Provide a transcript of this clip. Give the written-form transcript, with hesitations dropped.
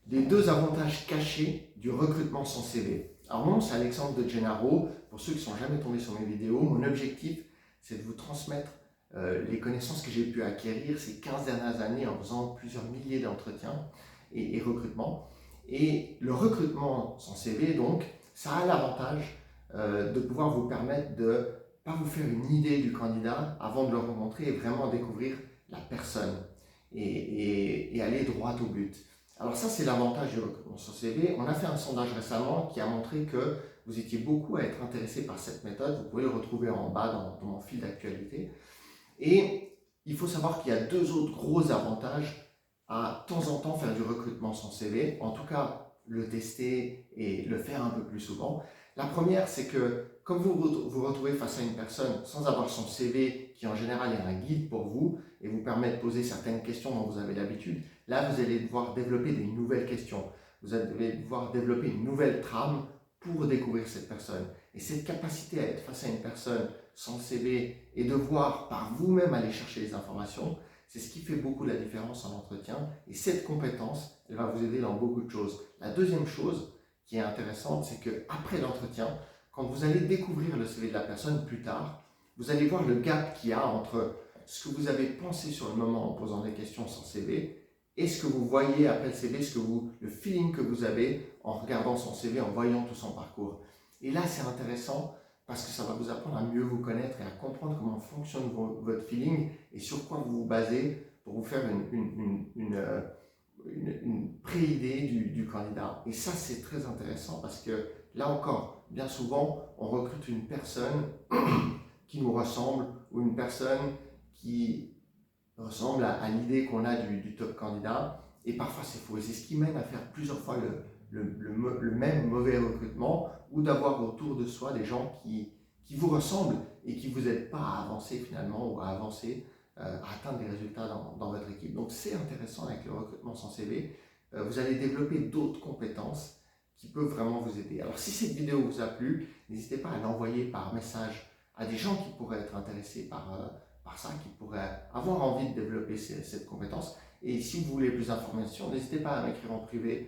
des deux avantages cachés du recrutement sans CV. Alors moi, c'est Alexandre de Gennaro. Pour ceux qui ne sont jamais tombés sur mes vidéos, mon objectif, c'est de vous transmettre les connaissances que j'ai pu acquérir ces 15 dernières années en faisant plusieurs milliers d'entretiens et recrutements. Et le recrutement sans CV, donc, ça a l'avantage de pouvoir vous permettre de ne pas vous faire une idée du candidat avant de le rencontrer et vraiment découvrir la personne et aller droit au but. Alors ça, c'est l'avantage du recrutement sur CV. On a fait un sondage récemment qui a montré que vous étiez beaucoup à être intéressé par cette méthode. Vous pouvez le retrouver en bas dans mon fil d'actualité. Et il faut savoir qu'il y a deux autres gros avantages à temps en temps faire du recrutement sans CV. En tout cas, le tester et le faire un peu plus souvent. La première, c'est que comme vous vous retrouvez face à une personne sans avoir son CV, qui en général est un guide pour vous et vous permet de poser certaines questions dont vous avez l'habitude, là vous allez devoir développer des nouvelles questions. Vous allez devoir développer une nouvelle trame pour découvrir cette personne. Et cette capacité à être face à une personne sans CV et de voir par vous-même aller chercher les informations, c'est ce qui fait beaucoup la différence en entretien. Et cette compétence, elle va vous aider dans beaucoup de choses. La deuxième chose qui est intéressante, c'est qu'après l'entretien, quand vous allez découvrir le CV de la personne plus tard, vous allez voir le gap qu'il y a entre ce que vous avez pensé sur le moment en posant des questions sans CV et ce que vous voyez après le CV, le feeling que vous avez en regardant son CV, en voyant tout son parcours. Et là, c'est intéressant parce que ça va vous apprendre à mieux vous connaître et à comprendre comment fonctionne votre feeling et sur quoi vous vous basez pour vous faire une pré-idée du candidat. Et ça, c'est très intéressant parce que là encore, bien souvent, on recrute une personne qui nous ressemble ou une personne qui ressemble à l'idée qu'on a du top candidat. Et parfois, c'est faux. Et c'est ce qui mène à faire plusieurs fois le même mauvais recrutement ou d'avoir autour de soi des gens qui vous ressemblent et qui ne vous aident pas à avancer finalement ou à avancer, à atteindre des résultats dans votre équipe. Donc c'est intéressant avec le recrutement sans CV. Vous allez développer d'autres compétences qui peuvent vraiment vous aider. Alors si cette vidéo vous a plu, n'hésitez pas à l'envoyer par message à des gens qui pourraient être intéressés par ça, qui pourraient avoir envie de développer cette compétence. Et si vous voulez plus d'informations, n'hésitez pas à m'écrire en privé